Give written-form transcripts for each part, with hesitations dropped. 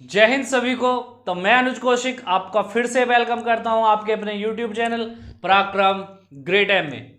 जय हिंद सभी को। तो मैं अनुज कौशिक आपका फिर से वेलकम करता हूं आपके अपने YouTube चैनल पराक्रम ग्रेट एम में।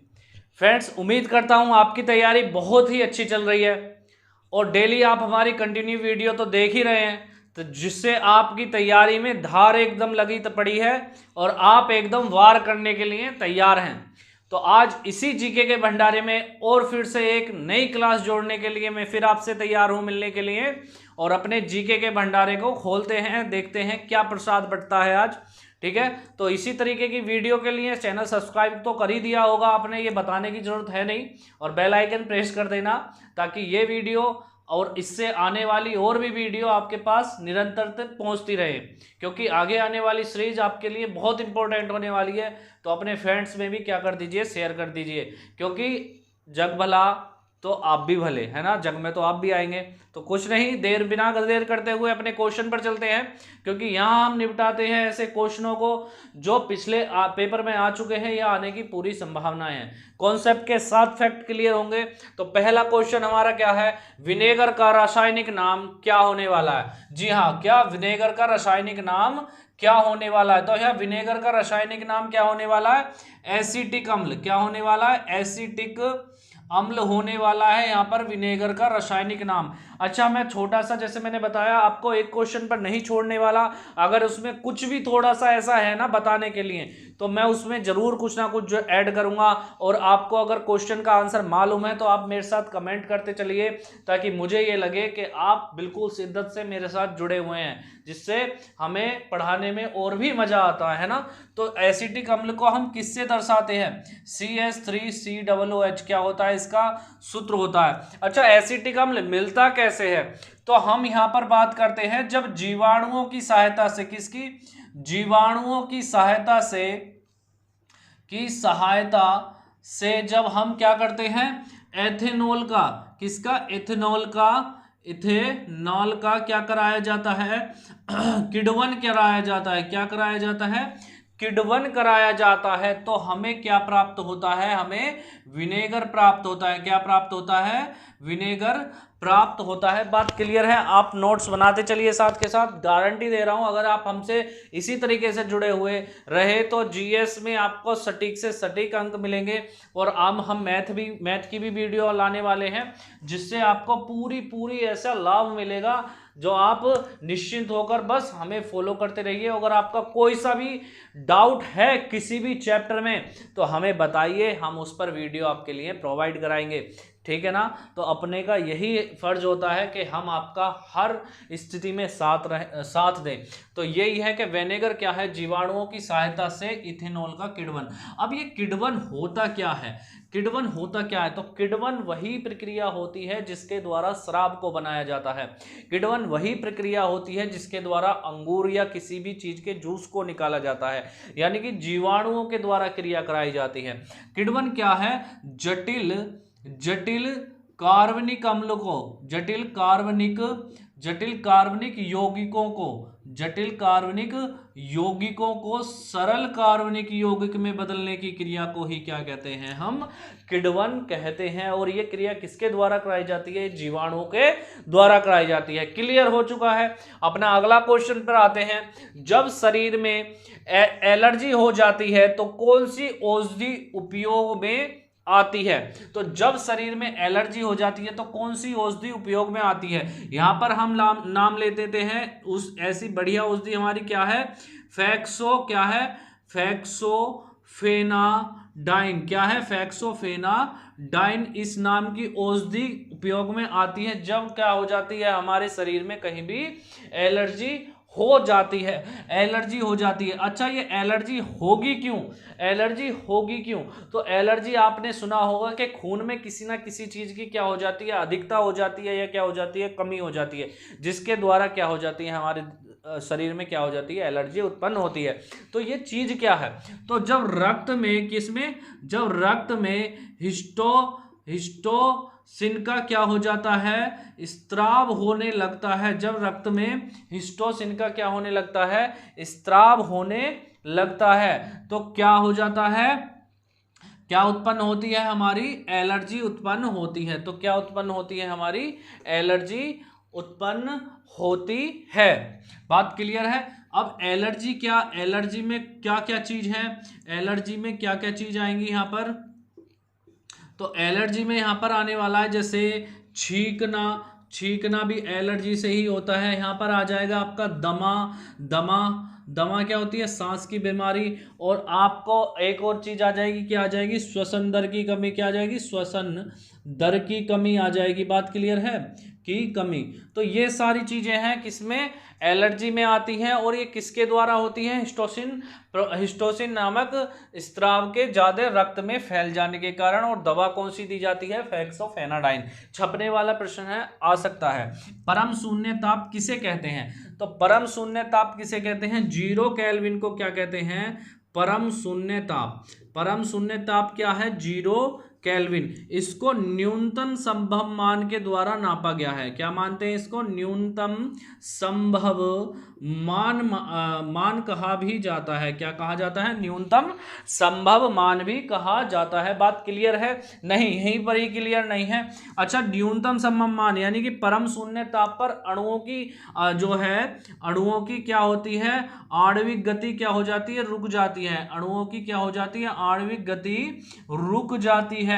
फ्रेंड्स, उम्मीद करता हूं आपकी तैयारी बहुत ही अच्छी चल रही है और डेली आप हमारी कंटिन्यू वीडियो तो देख ही रहे हैं, तो जिससे आपकी तैयारी में धार एकदम लगी पड़ी है और आप एकदम वार करने के लिए तैयार हैं। तो आज इसी जीके के भंडारे में और फिर से एक नई क्लास जोड़ने के लिए मैं फिर आपसे तैयार हूं मिलने के लिए, और अपने जीके के भंडारे को खोलते हैं, देखते हैं क्या प्रसाद बटता है आज। ठीक है, तो इसी तरीके की वीडियो के लिए चैनल सब्सक्राइब तो कर ही दिया होगा आपने, ये बताने की जरूरत है नहीं, और बेल आइकन प्रेस कर देना ताकि ये वीडियो और इससे आने वाली और भी वीडियो आपके पास निरंतर तक पहुंचती रहे, क्योंकि आगे आने वाली सीरीज आपके लिए बहुत इंपॉर्टेंट होने वाली है। तो अपने फ्रेंड्स में भी क्या कर दीजिए, शेयर कर दीजिए, क्योंकि जग भला तो आप भी भले, है ना, जग में तो आप भी आएंगे। तो कुछ नहीं, बिना देर करते हुए अपने क्वेश्चन पर चलते हैं, क्योंकि यहाँ हम निपटाते हैं ऐसे क्वेश्चनों को जो पिछले पेपर में आ चुके हैं या आने की पूरी संभावनाएं हैं। कॉन्सेप्ट के साथ फैक्ट क्लियर होंगे। तो पहला क्वेश्चन हमारा क्या है, विनेगर का रासायनिक नाम क्या होने वाला है। जी हाँ, क्या विनेगर का रासायनिक नाम क्या होने वाला है। तो यह विनेगर का रासायनिक नाम क्या होने वाला है, एसिटिक अम्ल। क्या होने वाला है, एसिटिक अम्ल होने वाला है यहाँ पर विनेगर का रासायनिक नाम। अच्छा, मैं छोटा सा, जैसे मैंने बताया, आपको एक क्वेश्चन पर नहीं छोड़ने वाला। अगर उसमें कुछ भी थोड़ा सा ऐसा है ना बताने के लिए, तो मैं उसमें जरूर कुछ ना कुछ जो ऐड करूंगा। और आपको अगर क्वेश्चन का आंसर मालूम है तो आप मेरे साथ कमेंट करते चलिए, ताकि मुझे ये लगे कि आप बिल्कुल शिद्दत से मेरे साथ जुड़े हुए हैं, जिससे हमें पढ़ाने में और भी मजा आता है ना। तो एसिटिक अम्ल को हम किससे दर्शाते हैं, CH3COOH क्या होता है, इसका सूत्र होता है। अच्छा, एसिटिक अम्ल मिलता कैसे है, तो हम यहां पर बात करते हैं जब जीवाणुओं की सहायता से, किसकी, जीवाणुओं की सहायता से जब हम क्या करते हैं, एथेनॉल का, किसका, इथेनॉल का क्या कराया जाता है, किण्वन कराया जाता है। क्या कराया जाता है, किण्वन कराया जाता है। तो हमें क्या प्राप्त होता है, हमें विनेगर प्राप्त होता है। क्या प्राप्त होता है, विनेगर प्राप्त होता है। बात क्लियर है। आप नोट्स बनाते चलिए साथ के साथ, गारंटी दे रहा हूं अगर आप हमसे इसी तरीके से जुड़े हुए रहे तो जीएस में आपको सटीक से सटीक अंक मिलेंगे। और हम मैथ की भी वीडियो लाने वाले हैं, जिससे आपको पूरी ऐसा लाभ मिलेगा, जो आप निश्चिंत होकर बस हमें फॉलो करते रहिए। अगर आपका कोई सा भी डाउट है किसी भी चैप्टर में तो हमें बताइए, हम उस पर वीडियो आपके लिए प्रोवाइड कराएंगे। ठीक है ना। तो अपने का यही फर्ज होता है कि हम आपका हर स्थिति में साथ दें। तो यही है कि विनेगर क्या है, जीवाणुओं की सहायता से इथेनॉल का किण्वन। अब ये किण्वन होता क्या है, किण्वन होता क्या है, तो किण्वन वही प्रक्रिया होती है जिसके द्वारा शराब को बनाया जाता है। किण्वन वही प्रक्रिया होती है जिसके द्वारा अंगूर या किसी भी चीज के जूस को निकाला जाता है, यानी कि जीवाणुओं के द्वारा क्रिया कराई जाती है। किण्वन क्या है, जटिल कार्बनिक अम्ल को, जटिल कार्बनिक यौगिकों को सरल कार्बनिक यौगिक में बदलने की क्रिया को ही क्या कहते हैं, हम किण्वन कहते हैं। और ये क्रिया किसके द्वारा कराई जाती है, जीवाणुओं के द्वारा कराई जाती है। क्लियर हो चुका है। अपना अगला क्वेश्चन पर आते हैं। जब शरीर में एलर्जी हो जाती है तो कौन सी औषधि उपयोग में आती है। तो जब शरीर में एलर्जी हो जाती है तो कौन सी औषधि उपयोग में आती है। यहां पर हम नाम ले देते हैं उस ऐसी बढ़िया औषधि हमारी क्या है, फैक्सोफेनाडाइन। क्या है, फैक्सोफेनाडाइन इस नाम की औषधि उपयोग में आती है जब क्या हो जाती है, हमारे शरीर में कहीं भी एलर्जी हो जाती है, एलर्जी हो जाती है। अच्छा, ये एलर्जी होगी क्यों, तो एलर्जी आपने सुना होगा कि खून में किसी ना किसी चीज की क्या हो जाती है, अधिकता हो जाती है या क्या हो जाती है, कमी हो जाती है, जिसके द्वारा क्या हो जाती है, हमारे शरीर में क्या हो जाती है, एलर्जी उत्पन्न होती है। तो ये चीज क्या है, तो जब रक्त में हिस्टोसिन का क्या हो जाता है, स्त्राव होने लगता है। जब रक्त में हिस्टोसिन का क्या होने लगता है, स्त्राव होने लगता है, तो क्या हो जाता है, क्या उत्पन्न होती है, हमारी एलर्जी उत्पन्न होती है। तो क्या उत्पन्न होती है, हमारी एलर्जी उत्पन्न होती है। बात क्लियर है। अब एलर्जी क्या, एलर्जी में क्या क्या चीज है, एलर्जी में क्या क्या चीज आएंगी यहाँ पर, तो एलर्जी में यहाँ पर आने वाला है जैसे छींकना, छींकना भी एलर्जी से ही होता है। यहाँ पर आ जाएगा आपका दमा, दमा, दमा क्या होती है, सांस की बीमारी। और आपको एक और चीज आ जाएगी, क्या आ जाएगी, श्वसन दर की कमी, क्या आ जाएगी, श्वसन दर की कमी आ जाएगी। बात क्लियर है, की कमी। तो ये सारी चीजें हैं किसमें, एलर्जी में आती हैं। और ये किसके द्वारा होती हैं, हिस्टोसिन, हिस्टोसिन नामक स्राव के ज्यादा रक्त में फैल जाने के कारण। और दवा कौन सी दी जाती है, फेक्सोफेनाडाइन। छपने वाला प्रश्न है, आ सकता है। परम शून्य ताप किसे कहते हैं, तो परम शून्य ताप किसे कहते हैं, 0 केल्विन को क्या कहते हैं, परम शून्य ताप। परम शून्य ताप क्या है, 0 केल्विन। इसको न्यूनतम संभव मान के द्वारा नापा गया है। क्या मानते हैं इसको, न्यूनतम संभव मान कहा भी जाता है। क्या कहा जाता है, न्यूनतम संभव मान भी कहा जाता है। बात क्लियर है, नहीं यहीं पर ही क्लियर नहीं है। अच्छा, न्यूनतम संभव मान यानी कि परम शून्य ताप पर अणुओं की जो है, अणुओं की क्या होती है, आणविक गति क्या हो जाती है, रुक जाती है। अणुओं की क्या हो जाती है, आणविक गति रुक जाती है।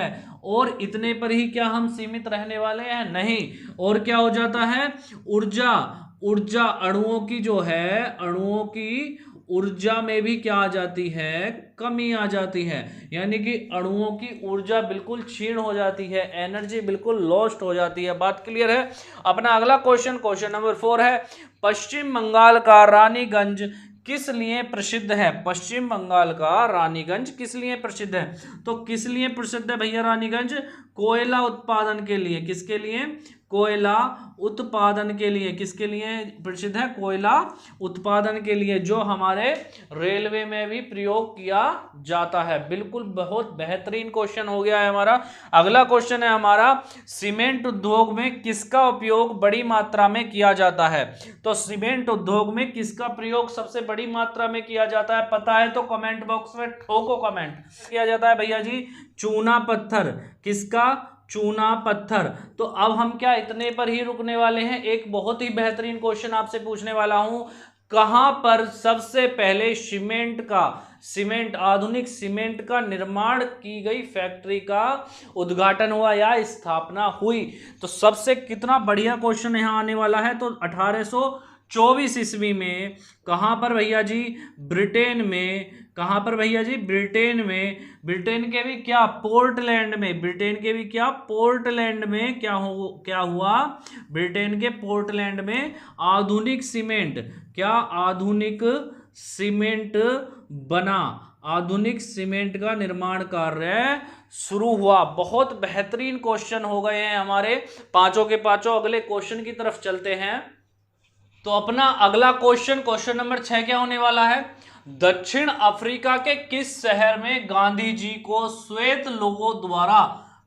और इतने पर ही क्या हम सीमित रहने वाले हैं, नहीं। और क्या हो जाता है, ऊर्जा, ऊर्जा अणुओं की जो है, अणुओं की ऊर्जा में भी क्या आ जाती है, कमी आ जाती है। यानी कि अणुओं की ऊर्जा बिल्कुल क्षीण हो जाती है, एनर्जी बिल्कुल लॉस्ट हो जाती है। बात क्लियर है। अपना अगला क्वेश्चन, क्वेश्चन नंबर 4 है, पश्चिम बंगाल का रानीगंज किस लिए प्रसिद्ध है। पश्चिम बंगाल का रानीगंज किस लिए प्रसिद्ध है, तो किस लिए प्रसिद्ध है भैया रानीगंज, कोयला उत्पादन के लिए। किसके लिए, कोयला उत्पादन के लिए। किसके लिए प्रसिद्ध है, कोयला उत्पादन के लिए, जो हमारे रेलवे में भी प्रयोग किया जाता है। बिल्कुल बहुत बेहतरीन क्वेश्चन हो गया है हमारा। अगला क्वेश्चन है हमारा, सीमेंट उद्योग में किसका उपयोग बड़ी मात्रा में किया जाता है। तो सीमेंट उद्योग में किसका प्रयोग सबसे बड़ी मात्रा में किया जाता है, पता है तो कमेंट बॉक्स में ठोको कमेंट। किया जाता है भैया जी, चूना पत्थर। किसका, चूना पत्थर। तो अब हम क्या इतने पर ही रुकने वाले हैं। एक बहुत ही बेहतरीन क्वेश्चन आपसे पूछने वाला हूं, कहां पर सबसे पहले सीमेंट का, सीमेंट, आधुनिक सीमेंट का निर्माण की गई फैक्ट्री का उद्घाटन हुआ या स्थापना हुई। तो सबसे कितना बढ़िया क्वेश्चन यहां आने वाला है। तो 1824 ईस्वी में कहां पर भैया जी, ब्रिटेन में। कहां पर भैया जी, ब्रिटेन में। ब्रिटेन के भी क्या, पोर्टलैंड में। ब्रिटेन के भी क्या, पोर्टलैंड में क्या हुआ, ब्रिटेन के पोर्टलैंड में आधुनिक सीमेंट, क्या आधुनिक सीमेंट बना, आधुनिक सीमेंट का निर्माण कार्य शुरू हुआ। बहुत बेहतरीन क्वेश्चन हो गए हैं हमारे पांचों के पांचों। अगले क्वेश्चन की तरफ चलते हैं। तो अपना अगला क्वेश्चन, क्वेश्चन नंबर 6 क्या होने वाला है, दक्षिण अफ्रीका के किस शहर में गांधी जी को श्वेत लोगों द्वारा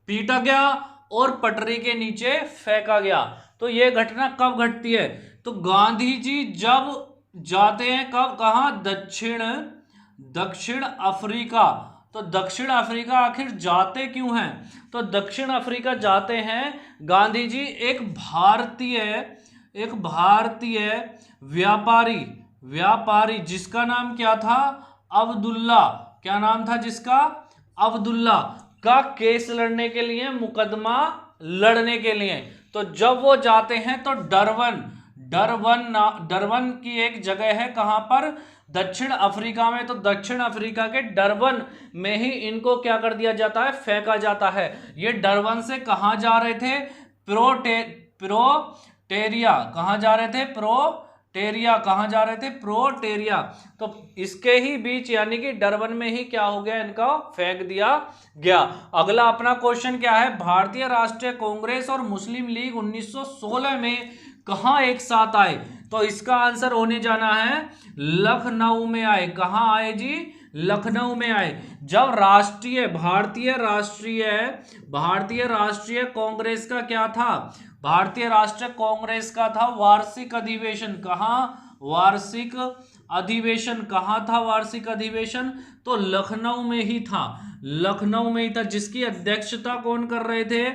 पीटा गया और पटरी के नीचे फेंका गया। तो यह घटना कब घटती है, तो गांधी जी जब जाते हैं कब, कहां, दक्षिण अफ्रीका। तो दक्षिण अफ्रीका आखिर जाते क्यों हैं, तो दक्षिण अफ्रीका जाते हैं गांधी जी एक भारतीय व्यापारी जिसका नाम क्या था, अब्दुल्ला। क्या नाम था जिसका, अब्दुल्ला, का केस लड़ने के लिए, मुकदमा लड़ने के लिए। तो जब वो जाते हैं तो डरबन की एक जगह है, कहां पर, दक्षिण अफ्रीका में। तो दक्षिण अफ्रीका के डरबन में ही इनको क्या कर दिया जाता है, फेंका जाता है। ये डरबन से कहां जा रहे थे, प्रोटेरिया। कहां जा रहे थे, प्रोटेरिया। कहां जा रहे थे, प्रोटेरिया। तो इसके ही बीच यानी कि डरबन में ही क्या हो गया, इनका फेंक दिया गया। अगला अपना क्वेश्चन क्या है, भारतीय राष्ट्रीय कांग्रेस और मुस्लिम लीग 1916 में कहां एक साथ आए। तो इसका आंसर होने जाना है लखनऊ में आए। कहां आए जी, लखनऊ में आए। जब भारतीय राष्ट्रीय कांग्रेस का क्या था, भारतीय राष्ट्रीय कांग्रेस का था वार्षिक अधिवेशन। कहां, वार्षिक अधिवेशन कहाँ था? वार्षिक अधिवेशन तो लखनऊ में ही था, लखनऊ में ही था। जिसकी अध्यक्षता कौन कर रहे थे?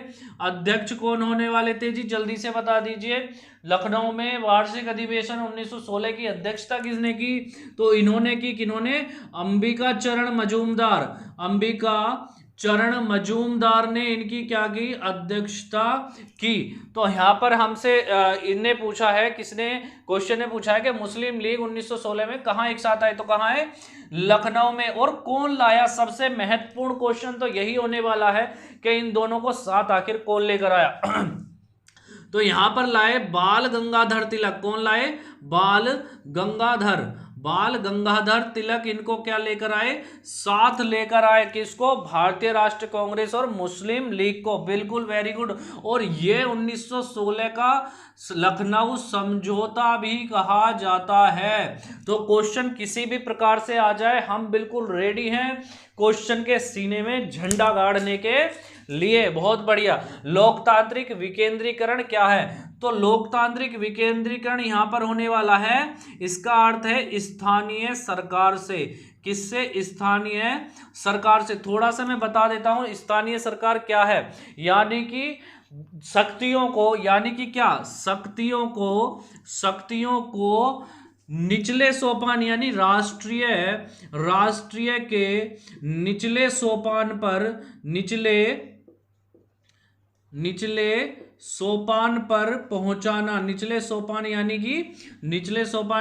अध्यक्ष कौन होने वाले थे जी? जल्दी से बता दीजिए। लखनऊ में वार्षिक अधिवेशन 1916 की अध्यक्षता किसने की? तो इन्होंने की। किन्होंने? अंबिका चरण मजूमदार, अंबिका चरण मजूमदार ने इनकी क्या की? अध्यक्षता की। तो यहाँ पर हमसे इनने पूछा है, किसने क्वेश्चन ने पूछा है कि मुस्लिम लीग 1916 में कहाँ एक साथ आए? तो कहाँ है? लखनऊ में। और कौन लाया? सबसे महत्वपूर्ण क्वेश्चन तो यही होने वाला है कि इन दोनों को साथ आखिर कौन लेकर आया? तो यहां पर लाए बाल गंगाधर तिलक। कौन लाए? बाल गंगाधर, बाल गंगाधर तिलक इनको क्या लेकर आए? साथ लेकर आए। किसको? भारतीय राष्ट्रीय कांग्रेस और मुस्लिम लीग को। बिल्कुल, वेरी गुड। और ये 1916 का लखनऊ समझौता भी कहा जाता है। तो क्वेश्चन किसी भी प्रकार से आ जाए, हम बिल्कुल रेडी हैं क्वेश्चन के सीने में झंडा गाड़ने के लिए। बहुत बढ़िया। लोकतांत्रिक विकेंद्रीकरण क्या है? तो लोकतांत्रिक विकेंद्रीकरण यहां पर होने वाला है, इसका अर्थ है स्थानीय सरकार से। किससे? स्थानीय सरकार से। थोड़ा सा मैं बता देता हूं स्थानीय सरकार क्या है। यानी कि शक्तियों को, यानी कि क्या? शक्तियों को निचले सोपान यानी राष्ट्रीय के निचले सोपान पर, निचले सोपान पर पहुंचाना। निचले सोपान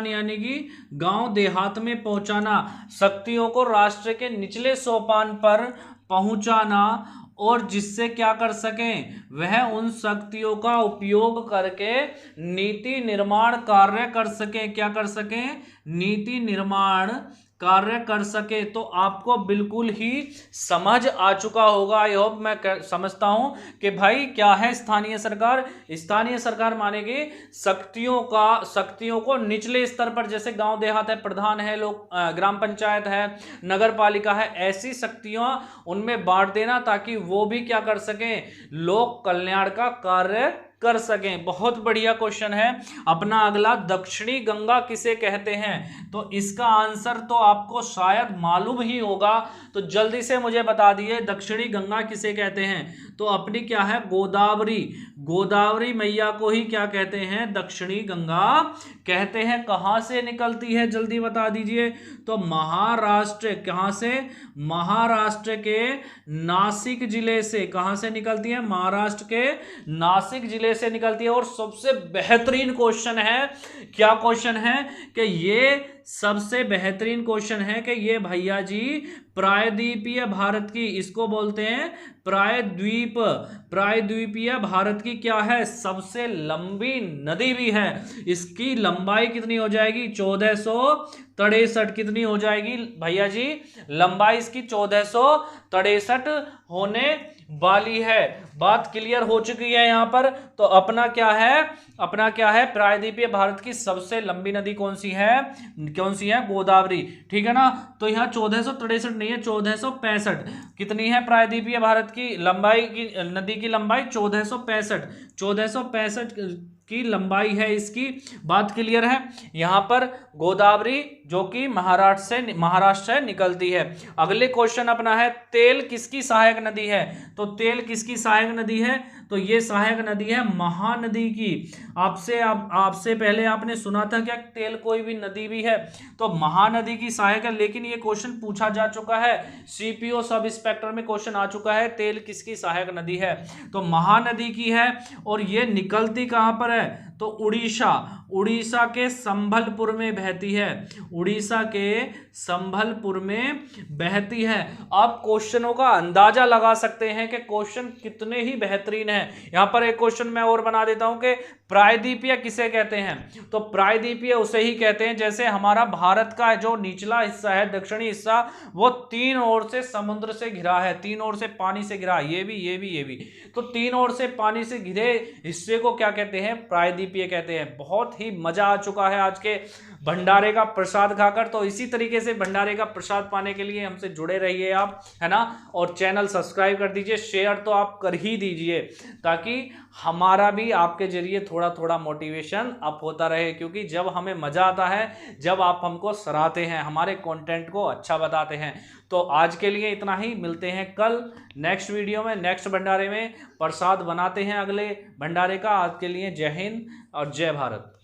यानी कि गांव देहात में पहुंचाना। शक्तियों को राष्ट्र के निचले सोपान पर पहुंचाना, और जिससे क्या कर सकें? वह उन शक्तियों का उपयोग करके नीति निर्माण कार्य कर सकें। क्या कर सकें? नीति निर्माण कार्य कर सके। तो आपको बिल्कुल ही समझ आ चुका होगा, आई होप, मैं समझता हूं कि भाई क्या है स्थानीय सरकार। स्थानीय सरकार मानेगी शक्तियों को निचले स्तर पर, जैसे गांव देहात है, प्रधान है, लोग ग्राम पंचायत है, नगर पालिका है, ऐसी शक्तियां उनमें बांट देना ताकि वो भी क्या कर सकें? लोक कल्याण का कार्य कर सकें। बहुत बढ़िया क्वेश्चन है। अपना अगला, दक्षिणी गंगा किसे कहते हैं? तो इसका आंसर तो आपको शायद मालूम ही होगा, तो जल्दी से मुझे बता दिए दक्षिणी गंगा किसे कहते हैं? तो अपनी क्या है? गोदावरी मैया को ही क्या कहते हैं? दक्षिणी गंगा कहते हैं। कहां से निकलती है? जल्दी बता दीजिए। तो महाराष्ट्र, कहां से? महाराष्ट्र के नासिक जिले से। कहां से निकलती है? महाराष्ट्र के नासिक जिले से निकलती है। और सबसे बेहतरीन क्वेश्चन है, क्या क्वेश्चन है? कि ये सबसे बेहतरीन क्वेश्चन है कि ये भैया जी प्रायद्वीपीय भारत की, इसको बोलते हैं प्रायद्वीपीय भारत की क्या है? सबसे लंबी नदी भी है। इसकी लंबाई कितनी हो जाएगी? 1463। कितनी हो जाएगी भैया जी? लंबाई इसकी 1463 होने वाली है। बात क्लियर हो चुकी है यहां पर। तो अपना क्या है? प्रायद्वीपीय भारत की सबसे लंबी नदी कौन सी है? गोदावरी। ठीक है ना? तो यहां 1463 नहीं है, 1465। कितनी है प्रायद्वीपीय भारत की लंबाई की? नदी की लंबाई 1465 की लंबाई है इसकी। बात क्लियर है? यहां पर गोदावरी जो कि महाराष्ट्र से निकलती है। अगले क्वेश्चन अपना है, तेल किसकी सहायक नदी है? तो तेल किसकी सहायक नदी है? तो ये सहायक नदी है महानदी की। आपसे पहले आपने सुना था क्या तेल कोई भी नदी भी है? तो महानदी की सहायक है। लेकिन ये क्वेश्चन पूछा जा चुका है, सीपीओ सब इंस्पेक्टर में क्वेश्चन आ चुका है, तेल किसकी सहायक नदी है? तो महानदी की है। और ये निकलती कहां पर है? तो उड़ीसा के संभलपुर में बहती है। उड़ीसा के संभलपुर में बहती है। आप क्वेश्चनों का अंदाजा लगा सकते हैं कि क्वेश्चन कितने ही बेहतरीन हैं। यहां पर एक क्वेश्चन मैं और बना देता हूं कि प्रायद्वीपीय किसे कहते हैं? तो प्रायद्वीपीय उसे ही कहते हैं जैसे हमारा भारत का जो निचला हिस्सा है, दक्षिणी हिस्सा, वो तीन ओर से समुद्र से घिरा है, तीन ओर से पानी से घिरा, ये भी। तो तीन ओर से पानी से घिरे हिस्से को क्या कहते हैं? प्रायद्वीपीय कहते हैं। बहुत ही मजा आ चुका है आज के भंडारे का प्रसाद खाकर। तो इसी तरीके से भंडारे का प्रसाद पाने के लिए हमसे जुड़े रहिए आप, है ना। और चैनल सब्सक्राइब कर दीजिए, शेयर तो आप कर ही दीजिए, ताकि हमारा भी आपके जरिए थोड़ा थोड़ा मोटिवेशन अप होता रहे। क्योंकि जब हमें मजा आता है, जब आप हमको सराहते हैं, हमारे कंटेंट को अच्छा बताते हैं। तो आज के लिए इतना ही, मिलते हैं कल नेक्स्ट वीडियो में, नेक्स्ट भंडारे में। प्रसाद बनाते हैं अगले भंडारे का। आज के लिए जय हिंद और जय भारत।